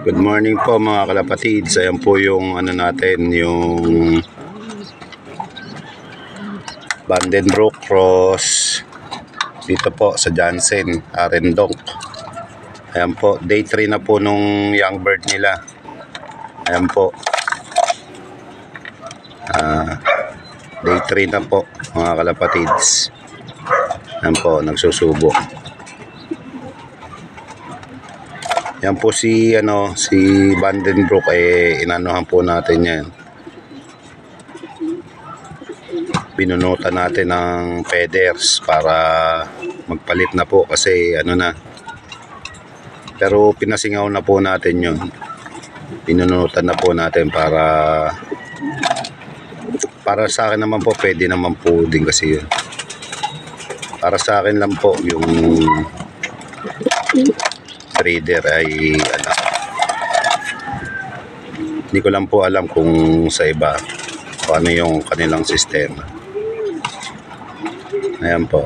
Good morning po mga kalapatids. Ayan po yung ano natin, yung Vandenbroek Cross dito po sa Jansen, Arendonk. Ayan po, day 3 na po nung young bird nila. Ayan po. Day 3 na po mga kalapatids. Ayan po, nagsusubo. Yan po si Vandenbroek, inanuhan po natin yan. Binunutan natin ng feathers para magpalit na po kasi na. Pero pinasingaw na po natin yun. Binunutan na po natin para sa akin naman po, pwede naman po din kasi yun. Para sa akin lang po yung breeder ay hindi ko lang po alam kung sa iba kung ano yung kanilang sistema. Ayan po,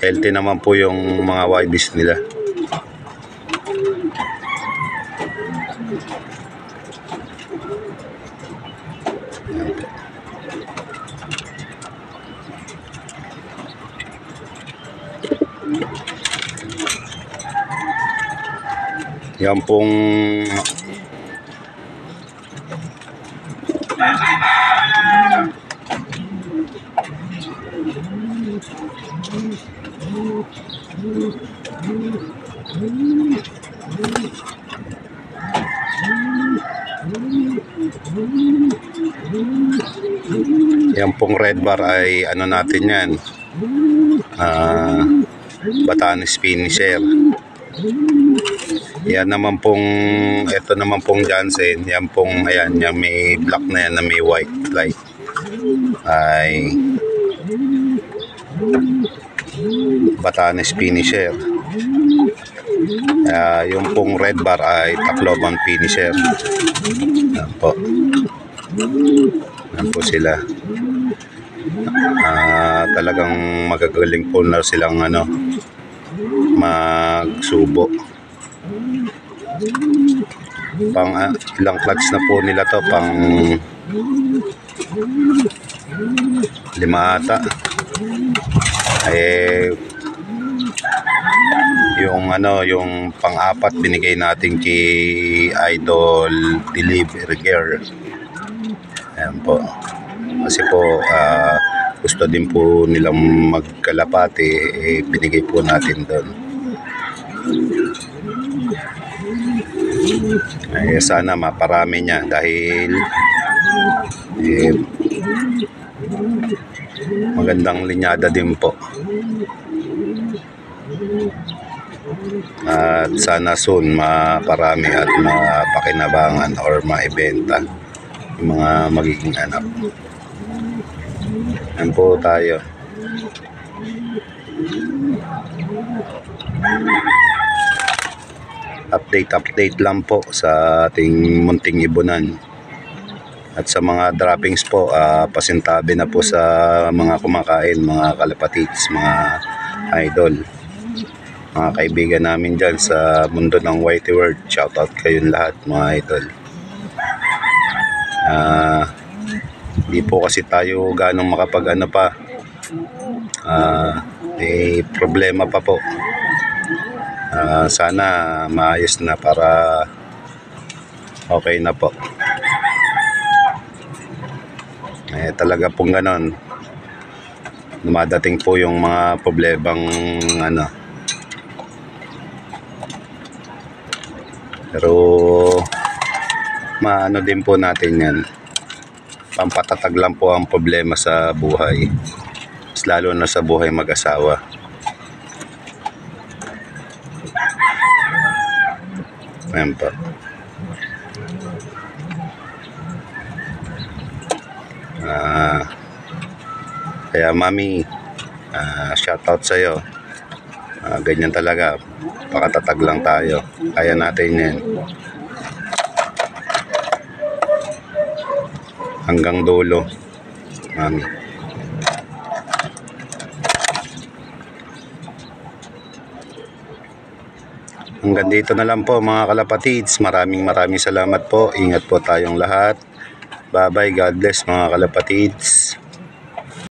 healthy naman po yung mga YBs nila. Ayan po. Yan pong red bar ay natin yan, Batanes finisher. Yan naman pong, ito naman pong Jansen, yan pong, ayan, yan may black na yan na may white light ay Batanes finisher. Yung pong red bar ay Tacloban finisher. Yan po. Yan po sila. Talagang magagaling po na silang magsubo. Pang ilang clutch na po nila to, pang 5 ata. Yung pang-apat binigay natin kay Idol Delivery Girl. Ayan po. Kasi po gusto din po nilang magkalapati, binigay po natin doon. Sana maparami niya dahil magandang linyada din po. At sana soon maparami at mapakinabangan or maibenta yung mga magiging anak. Yan po tayo. Update lang po sa ating munting ibunan. At sa mga droppings po, pasintabi na po sa mga kumakain, mga kalapatids, mga idol, mga kaibigan namin dyan sa mundo ng Whitey World. Shoutout kayong lahat mga idol. Hindi po kasi tayo ganong makapag pa. May problema pa po. Sana maayos na para okay na po. Talaga pong ganon. Dumadating po yung mga problemang pero maano din po natin yan. Pampatatag lang po ang problema sa buhay. Mas lalo na sa buhay mag-asawa. Ayan po. Kaya mami, shoutout sa'yo. Ganyan talaga. Pakatatag lang tayo. Kaya natin yan. Hanggang dulo, mami. Hanggang dito na lang po mga kalapatids. Maraming salamat po. Ingat po tayong lahat. Bye bye. God bless mga kalapatids.